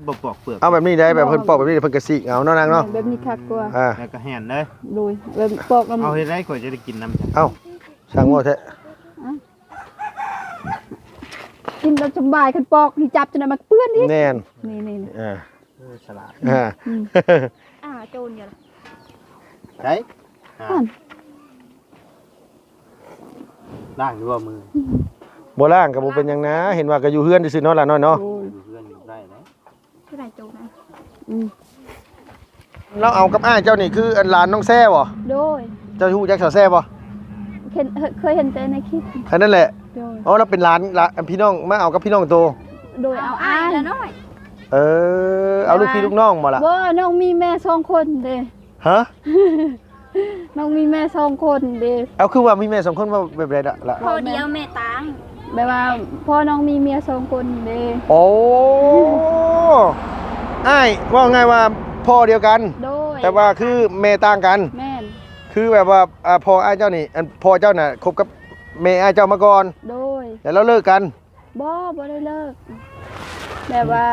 บ่ปอกเปลือกเอาแบบนี้ได้แบบเพิ่นปอกแบบนี้เพิ่นก็สิเอาเนาะนางเนาะแบบนี้คักกว่าแล้วก็แห่นเลย โดยแบบปอกเอาเฮ็ดได้ข่อยจะได้กินน้ำจ้ะเอ้าช่างว่าแท้กินแบบสบายคันปอกนี่จับจนมันเปื้อนนี่แน่นนี่ฉลาดโจรอย่าใช่ล้างอยู่ว่ามือบ่ล้างก็บ่เป็นหยังนะเห็นว่าก็อยู่เฮือนซื่อๆเนาะล่ะน้อยเนาะอยู่เฮือนอยู่ได้นะคือได้โจรนะเราเอากับอ้ายเจ้านี่คืออันหลานน้องแซ่บ่โดยเจ้าฮู้จักสาวแซ่บ่เคยเห็นแต่ในคลิปอันนั้นแหละอ๋อเราเป็นหลานพี่น้องมาเอากับพี่น้องโตโดยเอาอ้ายแล้วน้อยเอาลูกพี่ลูกน้องบ่ล่ะบ่น้องมีแม่2คนเด้ฮะน้องมีแม่2คนเด้เอาคือว่ามีแม่2คนว่าแบบใดล่ะพ่อเดียวแม่ตางแบบว่าพ่อน้องมีเมีย2คนเด้โอ้อ้ายว่าไงว่าพ่อเดียวกันแต่ว่าคือแม่ต่างกันแม่นคือแบบว่าพ่ออ้ายเจ้านี่พ่อเจ้าน่ะคบกับแม่อ้ายเจ้ามาก่อนโดยแล้วเราเลิกกันบ่ได้เลิกแบบว่า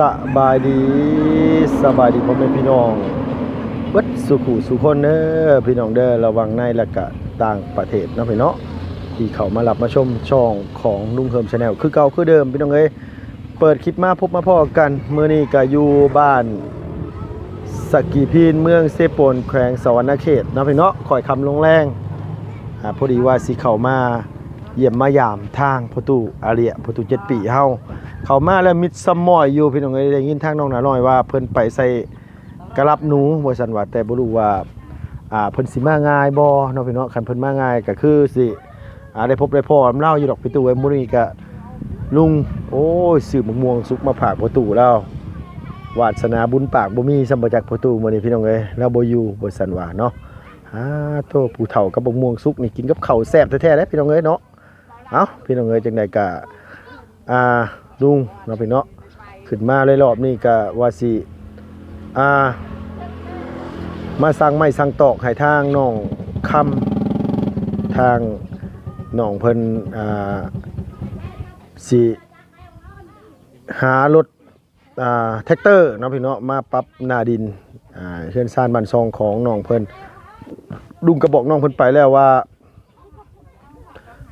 สบายดีพ่อแม่พี่น้องเบิดสุขุสุคนเด้อพี่น้องเด้อระวังในและก็ต่างประเทศเนาะพี่เนาะที่เขามารับมาชมช่องของลุงเฮิม Channel คือเก่าคือเดิมพี่น้องเอ้ยเปิดคลิปมาพบมาพ้อกันมื้อนี้ก็อยู่บ้านสกีพีนเมืองเซโปนแขวงสะวรรณเขตเนาะพี่เนาะข่อยคำลงแรงพอดีว่าสิเข้ามาเยี่ยมมายามทางประตูอาเรียประตู7ปีเฮาเข้ามาแล้วมิดสมอยอยู่พี่น้องเอ้ยได้ยินทางน้องหน้าน้อยว่าเพิ่นไปใส่กระลับหนูบ่ซั่นว่าแต่บ่รู้ว่าเพิ่นสิมาง่ายบ่เนาะพี่เนาะคันเพิ่นมาง่ายก็คือสิได้พบได้พ้อนำเล่าอยู่ดอกพี่ตู้ไว้มื้อนี้ก็ลุงโอ้ยซื้อมะม่วงสุกมาฝากประตูแล้ววาสนาบุญปากบ่มีสำบ่จักประตูมื้อนี้พี่น้องเอ้ยเราบ่อยู่บ่ซั่นว่าเนาะโตผู้เฒ่ากับมะม่วงสุกนี่กินกับข้าวแซ่บแท้ๆเด้พี่น้องเอ้ยเนาะเอ้าพี่น้องเอ้ยจังได๋ก็ลุงเนาะพี่เนาะขึ้นมาเลยรอบนี้ก็ว่าสิมาสั่งไม้สั่งตอกให้ทางน้องคำทางน้องเพิ่นสิหารถแท็กเตอร์เนาะพี่เนาะมาปรับหน้าดินเฮือนซ่านบ้านซองของน้องเพิ่นลุงก็บอกน้องเพิ่นไปแล้วว่า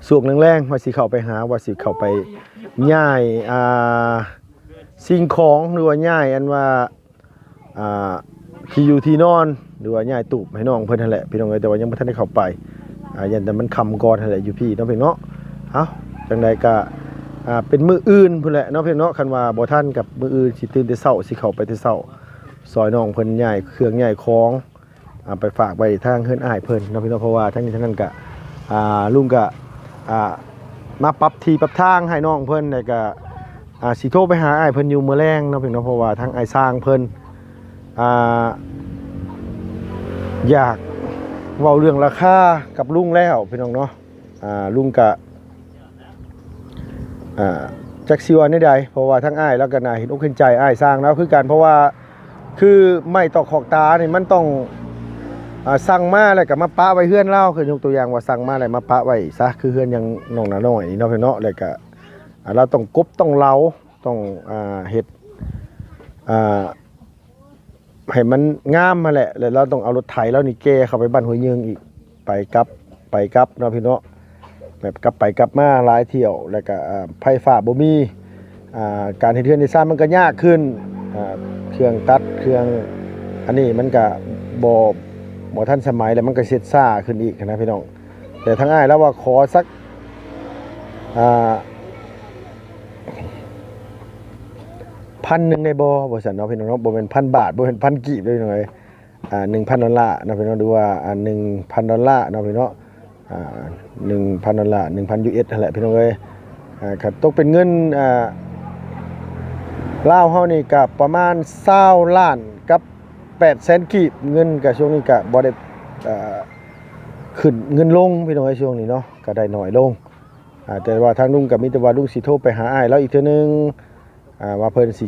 สวกแรงๆว่าสิเข้าไปหาว่าสิเข้าไปย้ายสิ่งของหรือว่าย้ายอันว่าที่อยู่ที่นอนหรือว่าย้ายตูบให้น้องเพิ่นนั่นแหละพี่น้องเอ้ยแต่ว่ายังบ่ทันได้เข้าไปยันแต่มันค่ำก่อนนั่นแหละอยู่พี่เนาะพี่เนาะเอ้าจังได๋ก็เป็นมื้ออื่นพุ่นแหละเนาะพี่เนาะคันว่าบ่ทันกับมื้ออื่นสิตื่นแต่เช้าสิเข้าไปแต่เช้าซอยน้องเพิ่นย้ายเครื่องย้ายของไปฝากไว้ทางเฮือนอ้ายเพิ่นเนาะพี่เนาะเพราะว่าทั้งนี้ทั้งนั้นก็ลุงก็มาปรับที่ปรับทางให้น้องเพิ่นแล้วก็สิโทรไปหาอ้ายเพิ่นอยู่มื้อแลงเนาะพี่เนาะเพราะว่าทางอ้ายสร้างเพิ่นอยากเว้าเรื่องราคากับลุงแล้วพี่น้องเนาะลุงก็จักสิว่าใดเพราะว่าทั้งอ้ายแล้วก็น่าเห็นอกเห็นใจอ้ายสร้างแล้วคือกันเพราะว่าคือไม้ตอกขอกตานี่มันต้องสั่งมาแล้วก็มาปะไว้เฮือนเล่าคือยกตัวอย่างว่าสั่งมาแล้วมาปะไว้ซะคือเฮือนยังน้องน้าน้อยนี่เนาะพี่เนาะแล้วก็เราต้องกบต้องเล้าต้องเฮ็ดให้มันงามมาแหละแล้วเราต้องเอารถไถแล้วนี่แก้เข้าไปบ้านห้วยเยืองอีกไปกลับเนาะพี่เนาะแบบกลับไปกลับมาหลายเที่ยวแล้วก็ไฟฟ้าบ่มีการเฮ็ดเรือนในซ่ามันก็ยากขึ้นเครื่องตัดเครื่องอันนี้มันก็บ่ทันสมัยแล้วมันก็เสร็จช้าขึ้นอีกนะพี่น้องแต่ทางอ้ายแล้วว่าขอสัก1,000ในบ่ซั่นเนาะพี่น้องเนาะบ่แม่น1,000 บาทบ่แม่น1,000กีบเลยพี่น้องเอ้ย1,000 ดอลลาร์เนาะพี่น้องดูว่า1,000 ดอลลาร์เนาะพี่เนาะ1,000 ดอลลาร์ 1,000 US นั่นแหละพี่น้องเอ้ยก็ตกเป็นเงินลาวเฮานี่ก็ประมาณ20ล้านกับ800,000กีบเงินก็ช่วงนี้ก็บ่ได้ขึ้นเงินลงพี่น้องเอ้ยช่วงนี้เนาะก็ได้น้อยลงแต่ว่าทางลุงก็มีแต่ว่าลุงสิโทรไปหาอ้ายแล้วอีกเทื่อนึง ว่าเพิ่นสิ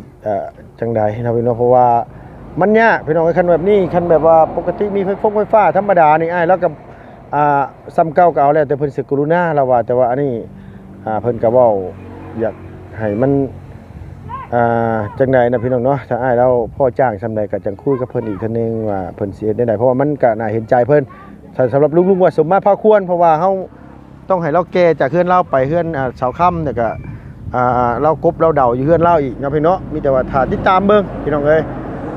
จังใดเนาะพี่น้องเพราะว่ามันยากพี่น้องคันแบบนี้คันแบบว่าปกติมีไฟฟ้าธรรมดานี่อ้ายแล้วก็ซ้ำเก่าก็เอาแล้วแต่เพิ่นสิกรุณาเราว่าแต่ว่าอันนี้เพิ่นก็เว้าอยากให้มันจังใดนะพี่น้องเนาะถ้าอ้ายเราพ่อจ้างซำใดก็จังคุยกับเพิ่นอีกทีนึงว่าเพิ่นสิเฮ็ดได้เพราะว่ามันก็น่าเห็นใจเพิ่นสำหรับลุงๆว่าสมมาพาควรเพราะว่าเฮาต้องให้เราแก่จากเฮือนเราไปเฮือนเสาค่ำแล้วก็เรากบเราเดาอยู่เฮือนเราอีกเนาะพี่เนาะมีแต่ว่าถ้าติดตามเบิ่งพี่น้องเอ้ย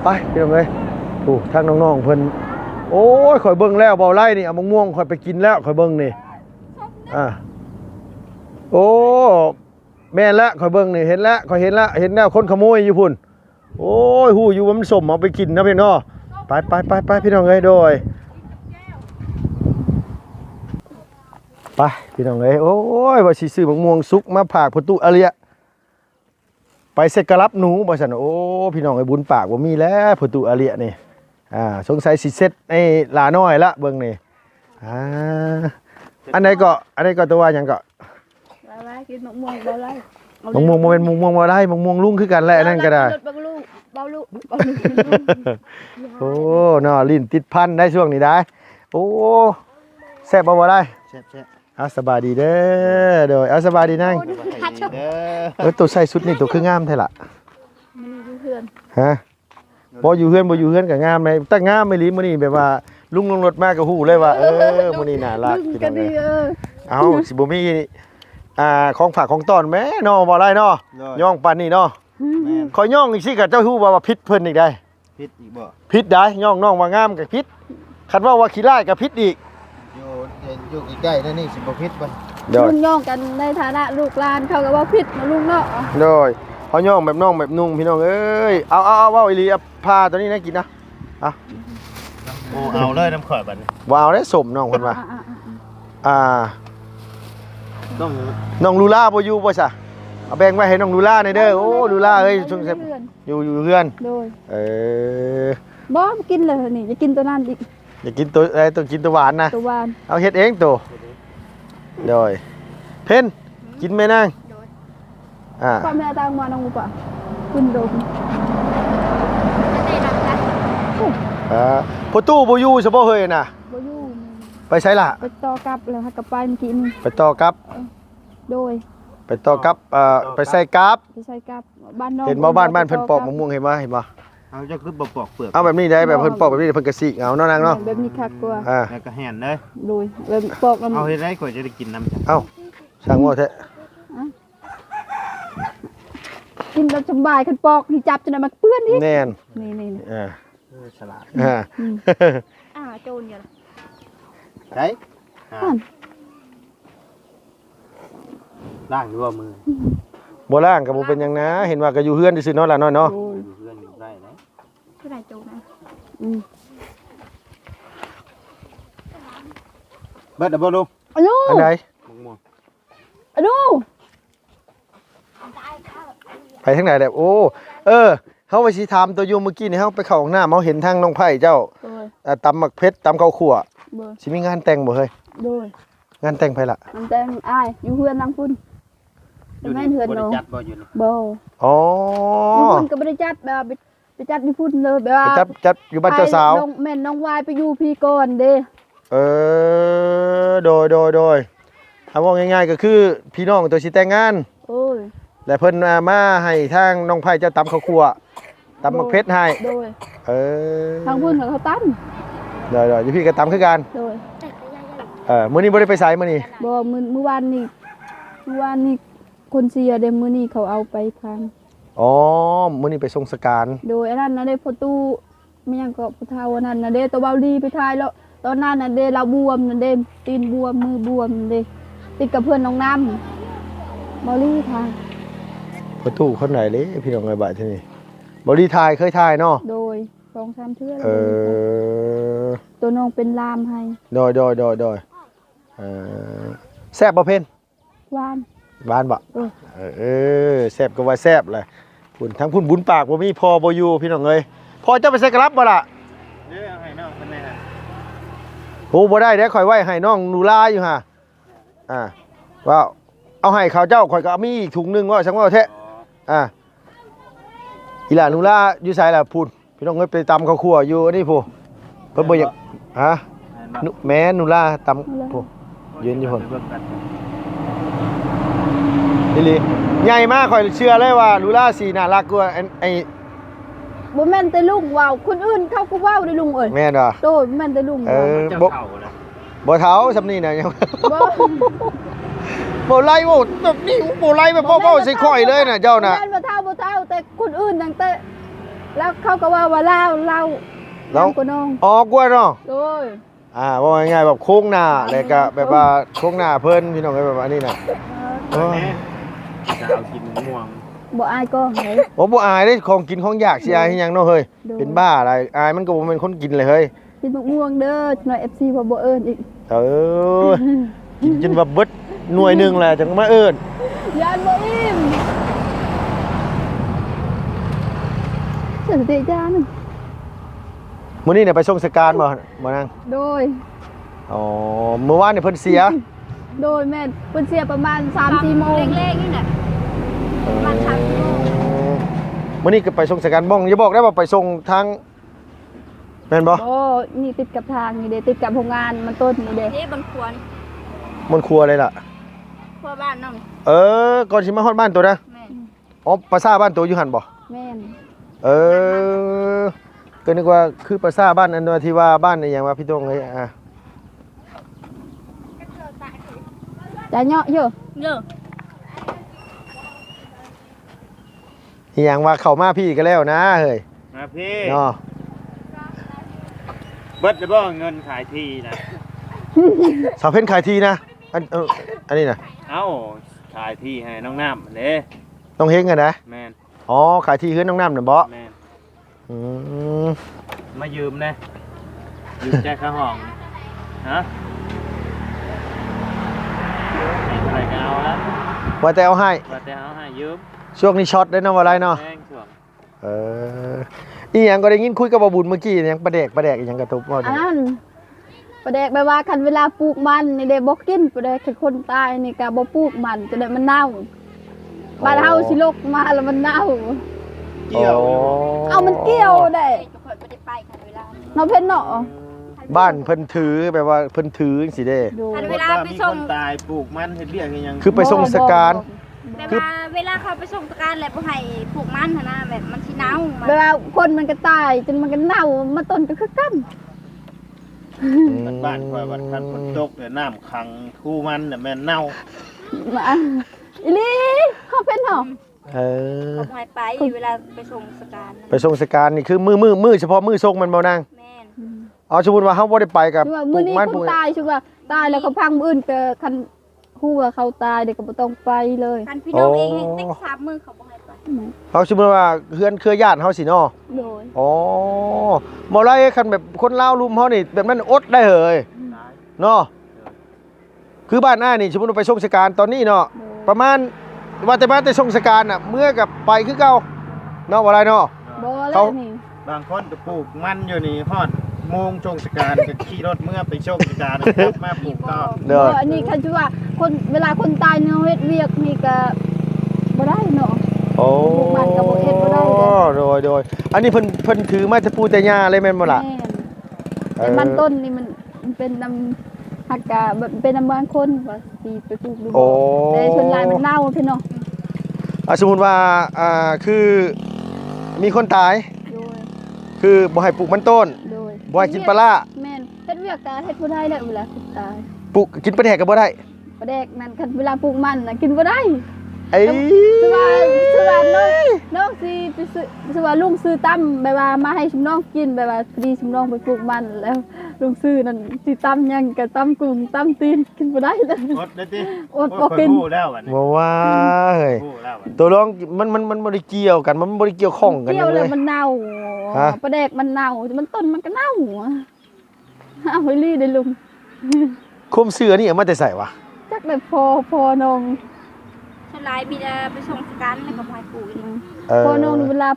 ไปพี่น้องเอ้ยโอ้ทางน้องๆเพิ่นโอ้ยข่อยเบิ่งแล้วเบาไล่นี่เอามะม่วงข่อยไปกินแล้วข่อยเบิ่งนี่โอ้แม่นละข่อยเบิ่งนี่เห็นแล้วข่อยเห็นแล้วคนขโมยอยู่พุ่นโอ้ยฮู้อยู่ว่ามันสมเอาไปกินนะพี่น้องไปพี่น้องเอ้ยโดยไปพี่น้องเอ้ยโอ้ยว่าสิซื้อมะม่วงสุกมาผากประตูอาเลียไปเสกกะรับหนูบ่ซั่นโอ้พี่น้องเอ้ยบุญปากบ่มีแล้วประตูอาเลียนี่สงสัยสิเซ็ตไอ้หลาน้อยละเบิ่งนี่อันไหนก็ตัวว่าหยังก็ไล่กินมะม่วงบ่ไล่มะม่วงบ่แม่นมะม่วงบ่ได้มะม่วงลุงคือกันแหละนั่นก็ได้เบาลูกโอ้เนาะลิ้นติดพันได้ช่วงนี้ได้โอ้แซ่บบ่ได้แซ่บสบายดีเด้อโดยสบายดีนั่งตัวใส่ชุดนี่ตัวคืองามแท้ล่ะมันอยู่เฮือนฮะบ่อยู่เฮือนก็งามเลยแต่งามไม่ลีมื้อนี้แบบว่าลุงลงรถมาก็ฮู้เลยว่ามื้อนี้น่ารักพี่น้องเอ้าสิบ่มีของฝากของต้อนแม่เนาะบ่ได้เนาะย่องปานนี้เนาะขอย่องอีกสิก็เจ้าฮู้ว่าผิดเพิ่นอีกได้ผิดอีกบ่ผิดได้ย่องน้องว่างามก็ผิดคันว่าขี้ร้ายก็ผิดอีกอยู่ใกล้ๆนั่นนี่สิบ่ผิดบ่ลุงย่องกันในฐานะลูกหลานเขาก็ว่าผิดนะลุงเนาะโดยเขาย่องแบบน้องแบบนุ่งพี่น้องเอ้ยเอาเว้าอีหลีพาตัวนี้นะกินนะโอ้เอาเลยน้ำข่อยบัดนี้บ่เอาได้สมน้องเพิ่นว่าน้องลูล่าบ่อยู่บ่ซะเอาแบ่งไว้ให้น้องลูล่าหน่อยเด้อโอ้ลูล่าเอ้ยอยู่เฮือนโดยบ่กินเลยนี่จะกินตัวนั้นอีกอย่ากินตัวอะไรต้องกินตัวหวานนะตัวหวานเอาเฮ็ดเองตัวโดยเพ่นกินไหมนางความแม่ตางมาน้องป่ะคุณโดมพอตู้บ่อยู่ซะบ่เฮ้ยน่ะบ่อยู่ไปใช้ล่ะไปต่อกลับแล้วกลับไปเมื่อกี้นี่ไปต่อกลับโดยไปต่อกลับไปใส่กลับบ้านน้องเห็นบ่บ้านเพิ่นปอกมะม่วงเห็นบ่เอาจะคือบ่ปอกเปลือกเอาแบบนี้ได้แบบเพิ่นปอกแบบนี้เพิ่นก็สิเอาเนาะนางเนาะแบบนี้คักกว่าแล้วก็แห่นเลยโดยแบบปอกเอาเฮ็ดได้ข่อยจะได้กินน้ำเอ้าสั่งว่าแท้กินแบบสบายคันปอกนี่จับจนมันเปื้อนนี่แน่นนี่ฉลาดโจรเนี่ยใช่ล้างอยู่ว่ามือบ่ล้างก็บ่เป็นหยังนะเห็นว่าก็อยู่เฮือนซื่อๆเนาะล่ะน้อยเนาะอยู่เฮือนอยู่ได้นะคือได้โจรนะเบิดบ่ลูกอันใดไปทางไหนแบบโอ้เฮาไปสิถามตัวอยู่เมื่อกี้นี่เฮาไปเข้าห้องน้ำเฮาเห็นทางน้องไผ่เจ้าตำหมักเพชรตำข้าวคั่วสิมีงานแต่งบ่เฮ้ยงานแต่งไผล่ะงานแต่งอ้ายอยู่เฮือนนางพุ่นอยู่ในเฮือนบ่ได้จัดบ่อยู่นี่บ่อ๋ออยู่พุ่นก็บ่ได้จัดแบบไปจัดอยู่พุ่นเลยแบบว่าจัดอยู่บ้านเจ้าสาวแม่นน้องวายไปอยู่พี่ก่อนเด้โดยเอาว่าง่ายๆก็คือพี่น้องตัวสิแต่งงานโอ้ยและเพิ่นมาให้ทางน้องไผ่เจ้าตำข้าวคั่วตำหมักเพชรให้โดยทางพุ่นเขาตำอยู่พี่ก็ตำคือกันโดยมื้อนี้บ่ได้ไปไสมื้อนี้บ่เมื่อวานนี้คนเสียเด้มื้อนี้เขาเอาไปพังมื้อนี้ไปส่งสการโดยอันนั้นน่ะเด้พ่อตู้ไม่ยังก็ผู้เฒ่าอันนั้นน่ะเด้ตัวเบาดีไปทายแล้วตอนนั้นน่ะเด้เราบวมน่ะเด้ตีนบวมมือบวมเด้ติดกับเพื่อนน้องน้ำบอลี่ทายประตูคนไหนเลยพี่น้องไอ้บ่ายที่นี่บอลี่ทายเคยทายเนาะโดย2-3เทื่อตัวน้องเป็นลามให้โดยแซ่บบ่เพิ่นหวานบ่แซ่บก็ว่าแซ่บเลยพุ่นทั้งพุ่นบุญปากบ่มีพอบ่อยู่พี่น้องเอ้ยพอจะไปใส่กระลับบ่ล่ะเด้อให้น้องเพิ่นได้ฮะโหบ่ได้เด้ข่อยไว้ให้น้องนูลาอยู่ฮะว่าเอาให้เขาเจ้าข่อยก็มีอีกถุงนึงว่าจังว่าแท้ อีหลานูล่าอยู่ไสล่ะพูดพี่น้องเอ้ยไปตำข้าวคั่วอยู่นี่พูเพิ่นบ่อยากฮะแม่นูล่าตำพูยืนอยู่พุ่นนี่ลิใหญ่มากข่อยเชื่อเลยว่านูล่าสีน่ารักกว่าไอ้ บ่แม่นแต่ลุงว้าวคนอื่นเขาก็ว้าวได้ลุงเอ้ย แม่นบ่ โตบ่แม่นแต่ลุง เอ ว้าว อบ่เฒ่าซำนี้น่ะยัง บ่ บ่ไล่บ่แบบนี้บ่ไล่แบบเบาๆใส่ข่อยเลยน่ะเจ้าน่ะ บ่แม่นบ่เท่าแต่คนอื่นตั้งแต่แล้วเขาก็ว่าลาวน้องก็น้อง อ๋อกลัวเนาะ โดย ว่าง่ายๆแบบโค้งหน้าแล้วก็แบบว่าโค้งหน้าเพิ่นพี่น้องเอ้ยแบบอันนี้น่ะโอ้ย จะเอากินม่วง บ่อายก็เฮ้ย โอ้บ่อายเด้ของกินของอยากสิอายเฮ็ดหยังเนาะเฮ้ย โดน เป็นบ้าอะไรอายมันก็บ่แม่นคนกินเลยเฮ้ย กินมะม่วงเด้อหน่อย FC บ่เอิ้นอีก เออกินจนว่าเบิดหน่วยหนึงแหละจังมาเอิ้น ยานบ่อิ่มเสียเตะจาน มื้อนี้เนี่ยไปส่งสการบ่นาง โดย อ๋อเมื่อวานนี่เพิ่นเสีย โดยแม่นเพิ่นเสียประมาณ 3-4 โมง เล็กๆนี่แหละ ประมาณ3 โมง มื้อนี้ก็ไปส่งสการบ้องอย่าบอกได้ว่าไปส่งทางแม่นบ่ โอ้นี่ติดกับทางนี่เด้ติดกับโรงงานมันต้นนี่เด้ นี่บางควร บนครัวเลยล่ะ ครัวบ้านน้อง ก่อนสิมาฮอดบ้านตัวนะ แม่ อ๋อภาษาบ้านตัวอยู่หั่นบ่ แม่น ก็นึกว่าคือภาษาบ้านอันว่าที่ว่าบ้านอีหยังว่าพี่ตรงเลยอ่ะ จะเหาะอยู่ เยอะ อีหยังว่าเข้ามาพี่ก็แล้วนะเฮ้ย มาพี่ เนาะ เบิดจะบ่เงินขายที่นะ สาวเพ่นขายทีนะอันนี้นะ เอ้าขายที่ให้น้องน้ำเด้ ต้องเฮงกันนะ แม่น อ๋อขายทีเฮือนน้องน้ำน่ะบ่ แม่น อืม มายืมนะยืมแจกข้าวห้องฮะอะไรก็เอาละ ว่าแต่เอาให้ ว่าแต่เอาให้ยืม ช่วงนี้ช็อตได้เนาะว่าไรเนาะ แม่งช่วง เอออีหยังก็ได้ยินคุยกับบ่บุญเมื่อกี้หยังประแดกอีหยังกระตุบว่า อันนั้นประแดกไปว่าคันเวลาปลูกมันนี่เด้บ่กินประแดกคือคนตายนี่ก็บ่ปลูกมันจะได้มันเน่าบ้านเฮาสิลกมาแล้วมันเน่า เกี่ยว เอามันเกี่ยวได้ ทุกคนไม่ได้ไปกันเวลา เนาะเพิ่นเนาะ บ้านเพิ่นถือแบบว่าเพิ่นถือจังซี่เด้ ดู เวลาไปส่ง มีคนตายปลูกมันเฮ็ดเบี้ยกันยัง คือไปส่งสการ แบบว่าเวลาเขาไปส่งตะการแล้วบ่ให้ปลูกมันหั่นนะแบบมันสิหนาวมัน เวลาคนมันก็ตายจนมันก็เน่ามาต้นก็คือกัน บ้านคอยวัดคันฝนตกเนี่ยน้ำขังคู่มันเนี่ยแม่นเน่า มาอีหลีเฮาเป็นเนาะ เออ เขาบ่ให้ไปเวลาไปส่งสการ ไปส่งสการนี่คือมือเฉพาะมือส่งมันบ่นาง แม่น เอาสมมุติว่าเฮาบ่ได้ไปกับ คือว่า ป มื้ ลู อก นี้ มัน ค ปลู น ก ตายชื่อว่าตายแล้วเขาพังมื้ออื่นก็คันฮู้ว่าเขาตายเด็กก็บ่ต้องไปเลย คันพี่น้องเองให้ติ๊ก3 มื้อเขาบ่ให้ไป เอาสมมุติว่าเฮือนเครือญาติเฮาสิเนาะ โดย อ๋อบ่ไรคันแบบคนลาวลุมเฮานี่แบบนั้นอดได้เหยเนาะคือบ้านหน้านี่สมมุติว่าไปส่งสการตอนนี้เนาะประมาณว่าแต่มาแต่ส่งสการน่ะเมื่อกับไปคือเก่าเนาะบ่ไรเนาะ บ่แล้ เขา วนี่ บางคนก็ปลูกมันอยู่นี่ฮอดโมงชงสการก็ขี่รถเมื่อไปชงสการกลับมาปลูกต่อ เด้อ อันนี้คันชื่อว่าคนเวลาคนตายเนาะเฮ็ดเวียกนี่ก็บ่ได้เนาะ โอ้ ปลูกมันก็บ่เฮ็ดบ่ได้เด้ โดยอันนี้เพิ่นถือมาแต่ปู่แต่ย่าเลยแม่นบ่ล่ะ แม่นแต่มันต้นนี่มันเป็นน้ำหักกะแบบเป็นน้ำบางคนว่าสิไปปลูกดู โอ้ แต่ชนลายมันเน่าพี่เนาะ สมมุติว่าคือมีคนตาย โดย คือบ่ให้ปลูกมันต้น โดย บ่ให้กินปลาร้า แม่นเฮ็ดเวียกก็เฮ็ดบ่ได้แหละเวลาคนตาย ปลูกกินปลาแดกก็บ่ได้ ปลาแดกนั่นคันเวลาปลูกมันน่ะกินบ่ได้ ไอ้ คือว่าน้องสิไปซื้อคือว่าลุงซื้อตั้มแบบว่ามาให้ชุมน้องกินแบบว่าพอดีชุมน้องไปปลูกมันแล้วลุงซื้อนั่นสิตั้มหยังก็ตั้มกุ้งตั้มตีนกินบ่ได้เลย อดได้ติ อดบ่กิน พูดแล้ววันนี้ บ่ว่าเฮ้ย พูดแล้ววันนี้ ตัวรองมันบ่ได้เกี่ยวกันมันบ่ได้เกี่ยวข้องกัน เกี่ยว เล แล้ว ย มันเน่า ฮะ ปลาแดกมันเน่ามันต้นมันก็เน่าเอาไปรีได้ลุง คุมเสื้อนี่เอามาแต่ใส่วะ จักได้พอน้อง สลายมีไปส่งสการแล้วก็บ่ให้ปลูกอีก พอน้องเวลา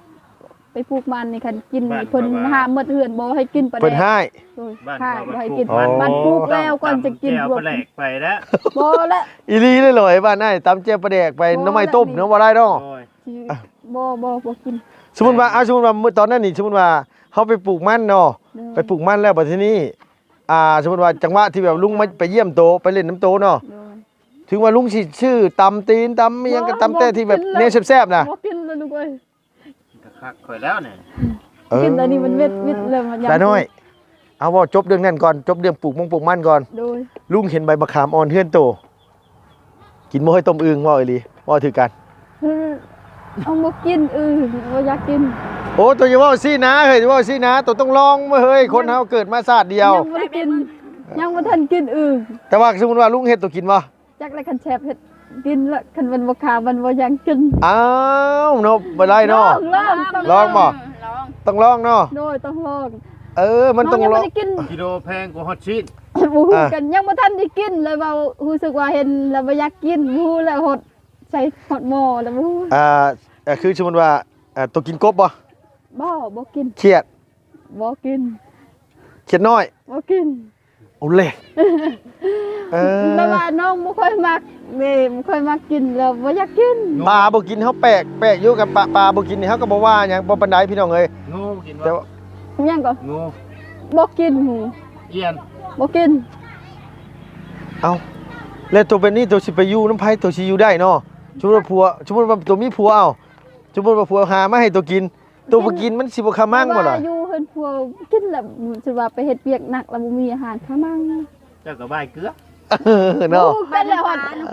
ไปปลูกมันนี่คันกินเพิ่นห้ามหมดเหือนบ่ให้กินปลาแด เพิ่น ก ให้ โอ้ย บ้าน ค่ะ เขา บ่ให้ ปลู กิน กมัน มันปลูกแล้วก่อนจะกิน แก้ว รว แปลกไปแล้ว บ่ละ อีหลีเลยบ้านนายตำเจียวปลาแดกไปหน้ำไม้ต้มเนาะบ่ได้ดอก โอ้ย บ่กิน สมมุติว่าสมมุติว่ามื้อตอนนั้นนี่สมมุติว่าเฮาไปปลูกมันเนาะไปปลูกมันแล้วบัดทีนี้สมมุติว่าจังหวะที่แบบลุงมาไปเยี่ยมโตไปเล่นน้ำโตเนาะ โดย ถึงว่าลุงสิชื่อตำตีนตำอิหยังก็ตำแต่ที่แบบเนื้อแซ่บๆน่ะ บ่กินเลยลูกเอ้ย คักข่อยแล้วเนี่ย กินตอนนี้มันเม็ดเลยมัน ตาน้อยเอาว่าจบเรื่องนั้นก่อนจบเรื่องปลูกมันก่อน โดย ลุงเห็นใบมะขามอ่อนเฮือนโตกินบ่ให้ต้มอึ่งว่าอีหลีว่าถือกัน เอาบ่กินบ่อยากกิน โอ้ตัวอย่าว่าซี่นะเฮ้ยอย่าว่าซี่นะตัวต้องลองมาเฮ้ยคนเฮาเกิดมาชาติเดียว ยังบ่ได้กินยังบ่ทันกินแต่ว่าสมมุติว่าลุงเฮ็ดตัวกินบ่ จักแล้วคันแชบเฮ็ดกินละคันมันบ่ขามันบ่อยากกิน อ้าวเนาะบ่ได้เนาะ ลองบ่ ลอง ต้องลองเนาะ โดยต้องลอง มันต้อง ยัง ลอ บ่ ง ได้กิน กิโลแพงกว่าฮอตชีส บ่ฮู้กันยังบ่ทันได้กินเลยว่ารู้สึกว่าเห็นแล้วบ่อยากกินบ่ฮู้แล้วหดใส่หดหม้อแล้วบ่ฮู้ คือสมมุติว่าตัวกินกบบ่ บ่กิน เครียด บ่กิน เครียดน้อย บ่กิน โอ้เล่เออ แล้วว่าน้องบ่ค่อยมักนี่บ่ค่อยมักกินแล้วบ่อยากกิน ปลาบ่กินเฮาแปลกอยู่กับปลาบ่กินนี่เฮาก็บ่ว่าหยังบ่ปานใดพี่น้องเอ้ย งูกิน แต่ บ่ ว่า ยังก็ งู บ่กินหู เอียน บ่กิน เอ้าแล้วตัวเป็นนี่ตัวสิไปอยู่น้ำไผตัวสิอยู่ได้เนาะสมมุติว่าตัวมีผัวเอาสมมุติว่าผัวหามาให้ตัวกินตัวบ่กินมันสิบ่คามั่งบ่ล่ะ อยู่เพิ่นพัวกินแล้วสิว่าไปเฮ็ดเวียกหนักแล้วบ่มีอาหารข้ามั่ง เจ้าก็บายเกลือ เนาะ เป็นแล้ว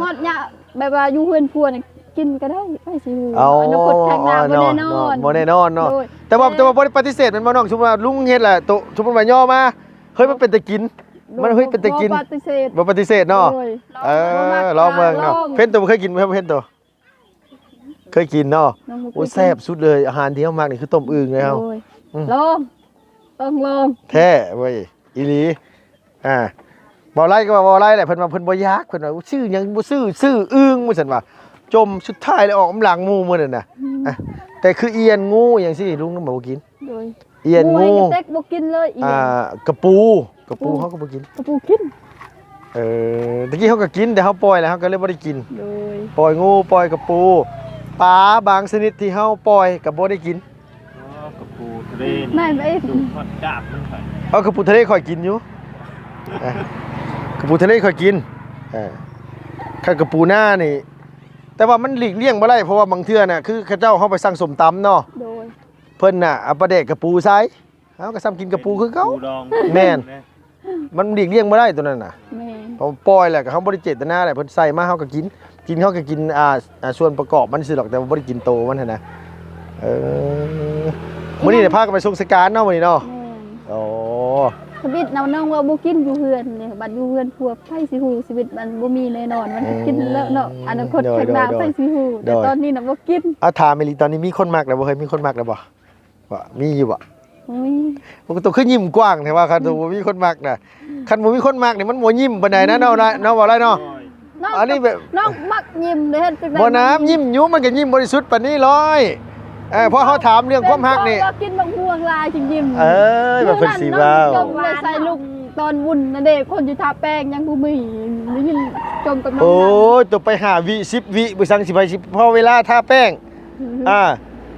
ฮอดเนี่ยแบบว่าอยู่เพิ่นพัวนี่กินก็ได้ไปสิ เอา อนาคตข้างหน้าบ่แน่นอน บ่แน่นอนเนาะ โดย แต่ว่าบ่ได้ปฏิเสธมันบ่น้องสมมุติว่าลุงเฮ็ดแหละตัวสมมุติว่าย่อมาเฮ้ยมันเป็นแต่กิน มันเฮ้ยเป็นแต่กิน บ่ปฏิเสธ บ่ปฏิเสธเนาะ โดย ลองเบิ่งเนาะ ลอง เพิ่นตัวบ่เคยกินบ่เพิ่นตัวเคยกินเนาะ น้องบ่เคย โอ้ยแซ่บสุดเลยอาหารที่เฮามักนี่คือต้มอึ่งเลยเฮา โดย อืม ลองต้องลอง แท้เว้ยอีหลีบ่ไล่ก็ว่าบ่ไล่แหละเพิ่นว่าเพิ่นบ่อยากเพิ่นว่าชื่อหยังบ่ชื่ออึ่งว่าซั่นว่าจมสุดท้ายแล้วออกอำหลังหมู่มื้อนั่นน่ะแต่คือเอียนงูอย่างซี่ลุงก็บ่กิน โดย เอียนงู หมูเต็กบ่กินเลยอีหยัง กระปูเฮาก็บ่กิน กระปูกิน ตะกี้เฮาก็กินแต่เฮาปล่อยแล้วเฮาก็เลยบ่ได้กิน โดย ปล่อยงูปล่อยกระปูปลาบางชนิดที่เฮาปล่อยก็บ่ได้กิน กระปูทะเล ไม่ไป ดูฮอตกาบมันไป เอากระปูทะเลค่อยกินอยู่กระปูทะเลค่อยกินข้ากระปูหน้านี่แต่ว่ามันหลีกเลี่ยงบ่ได้เพราะว่าบางเทื่อน่ะคือเขาเจ้าเฮาไปสั่งสมตำเนาะ โดย เพิ่นน่ะเอาปลาแดกกระปูใส่เฮาก็ซ้ำกินกระปูคือเก่า ปูดอง แม่น มันหลีกเลี่ยงบ่ได้ตัวนั้นน่ะ แม่ พอปล่อยแหละก็เฮาบ่ได้เจตนาแหละเพิ่นใส่มาเฮาก็กินเฮาก็กินส่วนประกอบมันซื่อหรอกแต่ว่าบ่ได้กินโตมันหั่นนะมื้อนี้ได้พากันไปสงสการเนาะมื้อนี้เนาะ แม่ อ๋อ ชีวิตน้องว่าบ่กินอยู่เฮือนเนี่ยบัดอยู่เฮือนพวกไผสิฮู้ชีวิตมันบ่มีแน่นอนมันกินแล้วเนาะอนาคตข้างหน้าไผสิฮู้แต่ตอนนี้น่ะบ่กิน เอาถามอีหลีตอนนี้มีคนมักแล้วบ่เคยมีคนมักแล้วบ่ว่ามีอยู่บ่ มี ปกติคือยิ้มกว้างแต่ว่าคันบ่มีคนมักน่ะคันบ่มีคนมักนี่มันบ่ยิ้มปานใดนะเนาะบ่ไรเนาะ น้อง อันนี้แบบ น้องมักยิ้มเด้อเฮ็ดจังได๋ บ่น้ำยิ้มอยู่มันก็ยิ้มบริสุทธิ์ปานนี้เลยเพราะเขาถามเรื่องความรักนี่ ก็กินบางม่วงลายจึงยิ้ม ว่าเพิ่นสิว้าว จมเลยใส่ลูกตอนวุ่นนั่นเด้คนอยู่ทาแป้งยังบ่มีได้ยินจมกับน้อง โอ้ นั่น ยตัวไป5 วิ 10 วิบ่สั่งสิไป10พอเวลาทาแป้ง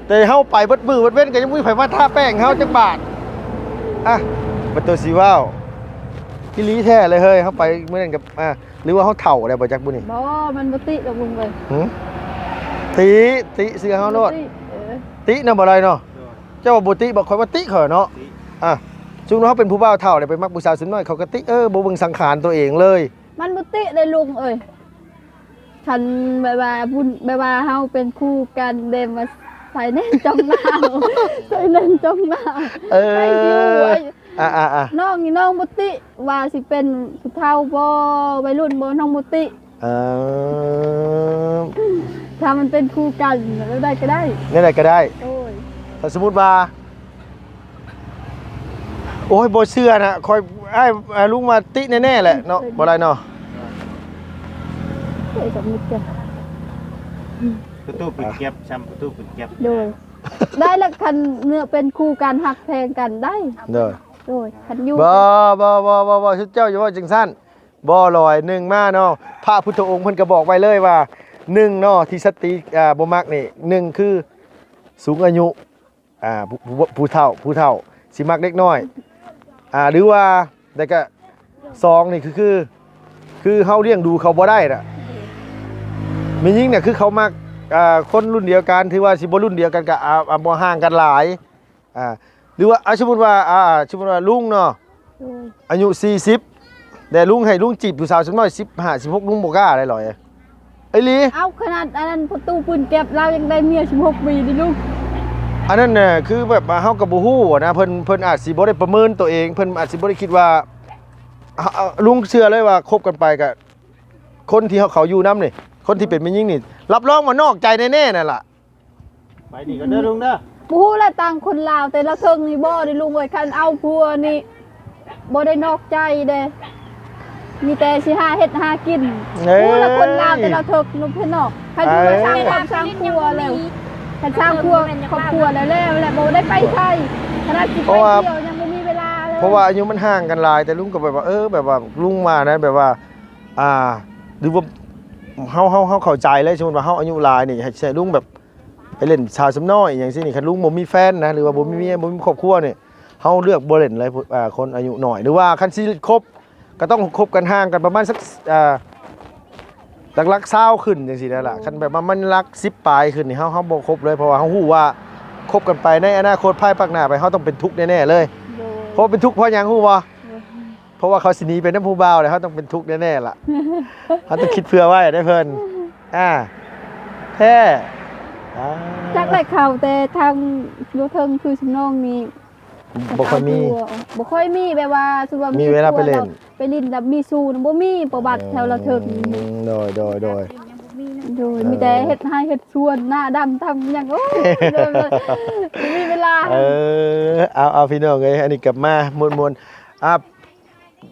แต่เฮาไปเบิดมื้อเบิดเว้นก็ยังบ่มีไผมาทาแป้งเฮาจักบาทบ่ตัวสิว้าวอีหลีแท้เลยเฮ้ยเฮาไปมื้อนั้นกับหรือว่าเฮาเฒ่าแล้วบ่จักบุนี่ บ่มันบ่ติดอกลุงเลย ติเสือเฮาโลด ตินำบ่ไรเนาะเจ้าว่าบ่ติบอกข่อยว่าติเขาเนาะซุมเฮาเป็นผู้บ่าวเฒ่าได้ไปมักผู้สาวสาวน้อยเขาก็ติบ่เบิ่งสังขารตัวเองเลย มันบ่ติได้ลุงเอ้ยฉันแบบว่าบุญแบบว่าเฮาเป็นคู่กันเดมมาใส่แน่นจ้องหน้าใส่แน่นจ้องหน้าไปอยู่น้องนี่น้องบ่ติว่าสิเป็นผู้เฒ่าบ่วัยรุ่นบ่น้องบ่ติถ้ามันเป็นคู่กันแล้วได้ก็ได้ นี่แหละก็ได้ โอ้ย ถ้าสมมุติว่าโอ้ยบ่เชื่อนะคอยลุงมาติแน่ๆแหละเนาะบ่ไรเนาะ เอ้ยกับมิตรกัน ประตูปิดแก็บช้ำประตูปิดแก็บ โดยได้แล้วคันเนื้อเป็นคู่กันหักแพงกันได้ เด้อ โดยคันอยู่ บ่ชุดเจ้าอย่าว่าจังซั่นบ่ลอย1มาเนาะพระพุทธองค์เพิ่นก็บอกไว้เลยว่า1เนาะที่สติบ่มักนี่1คือสูงอายุ ผู้เฒ่าสิมักเด็กน้อยหรือว่าแต่ก็สองนี่คือเฮาเลี้ยงดูเขาบ่ได้น่ะมียิ่งเนี่ยคือเขามักคนรุ่นเดียวกันถือว่าสิบ่รุ่นเดียวกันก็บ่ห่างกันหลายหรือว่าสมมุติว่าลุงเนาะอายุ40แต่ลุงให้ลุงจีบผู้สาวสักหน่อย15 16ลุงบ่กล้าได้หรอไอ้ลีเอาขนาดอันนั้นประตูปืนเก็บเรายังได้เมีย16ปีดิลูกอันนั้นน่ะคือแบบเฮาก็บ่ฮู้นะเพิ่นอาจสิบ่ได้ประเมินตัวเองเพิ่นอาจสิบ่ได้คิดว่าลุงเชื่อเลยว่าคบกันไปกับคนที่เขาอยู่นำนี่คนที่เป็นแม่ยิ่งนี่รับรองว่านอกใจแน่ๆนั่นล่ะไปดีกันเด้อลุงเด้อบ่ฮู้ละต่างคนลาวแต่ละเทิงนี่บ่ได้ลุงเอ้ยคันเอาผัวนี่บ่ได้นอกใจเด้มีแต่สิหาเฮ็ดหากินฮู้ละคนลาวแต่ละเทิงนุ่มเพิ่นนอกคันสิมาสร้างความสร้างครัวแล้วคันสร้างครัวครอบครัวแล้วบ่ได้ไปไสขนาดสิไปเที่ยวยังบ่มีเวลาเลยเพราะว่าอายุมันห่างกันหลายแต่ลุงก็แบบว่าแบบว่าลุงมานะแบบว่าหรือว่าเฮาเข้าใจเลยสมมุติว่าเฮาอายุหลายนี่ให้ใช้ลุงแบบไปเล่นชาวสำน้อยอย่างซี่นี่คันลุงบ่มีแฟนนะหรือว่าบ่มีเมียบ่มีครอบครัวนี่เฮาเลือกบ่เล่นเลยคนอายุน้อยหรือว่าคันสิคบก็ต้องคบกันห่างกันประมาณสักรัก20ขึ้นจังซี่นั่นล่ะคันแบบว่ามันรัก10ปลายขึ้นนี่เฮาบ่คบเลยเพราะว่าเฮาฮู้ว่าคบกันไปในอนาคตภายภาคหน้าไปเฮาต้องเป็นทุกข์แน่ๆเลยเพราะเป็นทุกข์เพราะหยังฮู้บ่เพราะว่าเขาสิหนีไปนำผู้บ่าวแล้วเฮาต้องเป็นทุกข์แน่ๆล่ะเฮาต้องคิดเผื่อไว้ได้เพิ่นแท้จักได้ข่าวแต่ทางอยู่เทิงคือสำนองนี่บ่ค่อยมีแบบว่าสมมุติว่ามีเวลาไปเล่นแล้วมีสู้บ่มีประวัติแถวละเทิงโดยมีแต่เฮ็ดให้เฮ็ดชวนหน้าดำทำหยังโอ้ยมีเวลาเอาพี่น้องเอ้ยอันนี้กลับมามวน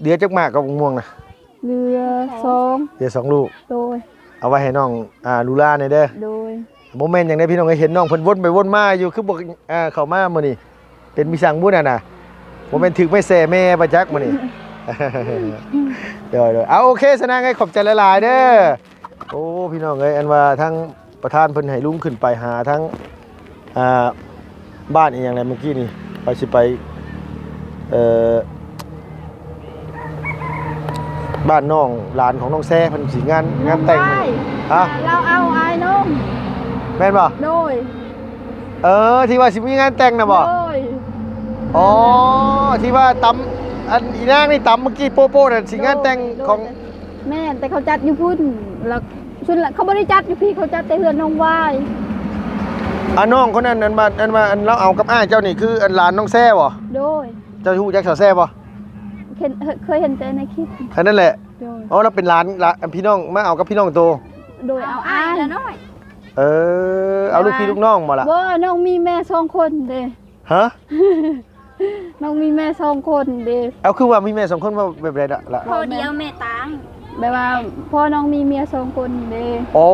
เดี๋ยวจักมากกับม่วงน่ะเรือ2ลูกโดยเอาไว้ให้น้องลูล่าหน่อยเด้อโดยบ่แม่นหยังได้พี่น้องเอ้ยเห็นน้องเพิ่นวนไปวนมาอยู่คือบ่เข้ามามื้อนี้เป็นมีสั่งบุญน่ะบ่แม่นถึกไม่แซ่แม่ประจักษ์มื้อนี้เดี๋ยวเอาโอเคสนางไงขอบใจหลายๆเด้อโอ้พี่น้องเอ้ยอันว่าทั้งประธานเพิ่นให้ลุงขึ้นไปหาทั้งบ้านอีหยังไรเมื่อกี้นี่ไปบ้านน้องหลานของน้องแซ่เพิ่นสิงานแต่งเราเอาอ้ายน้องแม่นบ่โดยที่ว่าสิมีงานแต่งน่ะบ่โดยที่ว่าตำอันอีนางนี่ตำเมื่อกี้โป๊ะๆน่ะสิงานแต่งของแม่แต่เขาจัดอยู่พุ่นแล้วส่วนเขาบ่ได้จัดอยู่พี่เขาจัดแต่เฮือนน้องวายน้องคนนั้นอันเราเอากับอ้ายเจ้านี่คืออันหลานน้องแซ่บ่โดยเจ้าฮู้จักสาวแซ่บ่เคยเห็นแต่ในคลิปแค่นั้นแหละเราเป็นหลานพี่น้องมาเอากับพี่น้องโตโดยเอาอ้ายละน้อยเอาลูกพี่ลูกน้องมาล่ะบ่น้องมีแม่2คนเด้ฮะน้องมีแม่2คนเด้เอาคือว่ามีแม่2คนว่าแบบใดล่ะพ่อเดียวแม่ตางแบบว่าพ่อน้องมีเมีย2คนเด้โอ้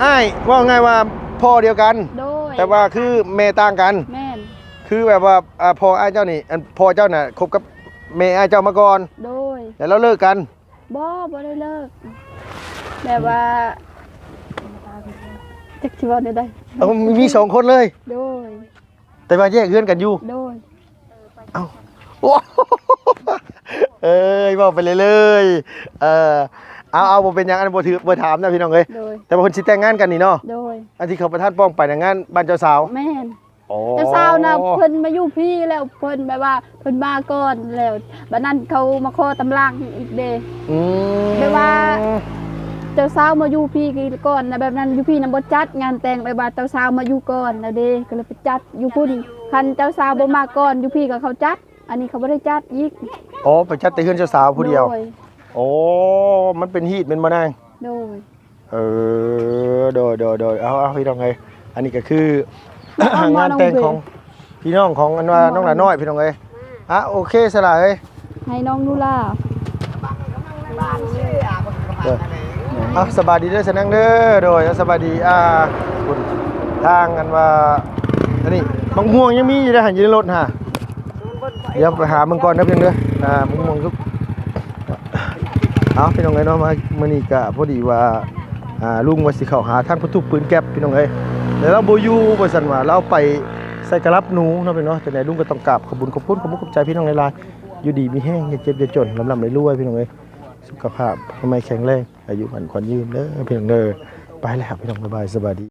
อ้ายว่าไงว่าพ่อเดียวกันแต่ว่าคือแม่ต่างกันแม่นคือแบบว่าพ่ออ้ายเจ้านี่พ่อเจ้าน่ะคบกับแม่อ้ายเจ้ามาก่อนโดยแล้วเราเลิกกันบ่ได้เลิกแบบว่าจักสิว่าได้มี2คนเลยโดยแต่ว่าแยกเฮือนกันอยู่โดยเอาบอกไปเลยเอาบ่เป็นหยังอันบ่ถือบ่ถามนะพี่น้องเอ้ยแต่ว่าเพิ่นสิแต่งงานกันนี่เนาะโดยอันที่เขาประธานป้องไปงานบ้านเจ้าสาวแม่นเจ้าสาวน่ะเพิ่นมาอยู่พี่แล้วเพิ่นแบบว่าเพิ่นมาก่อนแล้วบัดนั้นเขามาขอตำรางอีกเด้แบบว่าเจ้าสาวมาอยู่พี่ก่อนนะแบบนั้นอยู่พี่นำบ่จัดงานแต่งไปบาดเจ้าสาวมาอยู่ก่อนแล้วเด้ก็เลยไปจัดอยู่พุ่นคันเจ้าสาวบ่มาก่อนอยู่พี่ก็เขาจัดอันนี้เขาบ่ได้จัดอีกไปจัดแต่เฮือนเจ้าสาวผู้เดียวมันเป็นฮีตเป็นบ่นางโดยโดยเอาพี่น้องเอ้ยอันนี้ก็คืองานแต่งของพี่น้องของอันว่าน้องหลาน้อยพี่น้องเอ้ยโอเคสละเอ้ยให้น้องนูล่าสบายดีเด้อสนังเด้อโดยสบายดีคุณทางกันว่าอันนี้บางม่วงยังมีอยู่ในหันอยู่ในรถฮะเดี๋ยวไปหามึงก่อนนะเพียงเด้อบางม่วงทุกพี่น้องเอ้ยเนาะมามื้อนี้ก็พอดีว่าลุงว่าสิเข้าหาทางประตูปืนแก๊ปพี่น้องเอ้ย เดี๋ยวเราบ่อยู่บ่ซั่นว่าเราไปใส่กระลับหนูเนาะพี่เนาะจังได๋ลุงก็ต้องกราบขอบคุณขอบใจพี่น้องหลายๆอยู่ดีมีแห้งอย่าเจ็บอย่าจนร่ำรวยพี่น้องเอ้ยสุขภาพทำไมแข็งแรงอายุมันขวัญยืนเด้อพี่น้องเด้อไปแล้วพี่น้องบ๊ายบายสวัสดี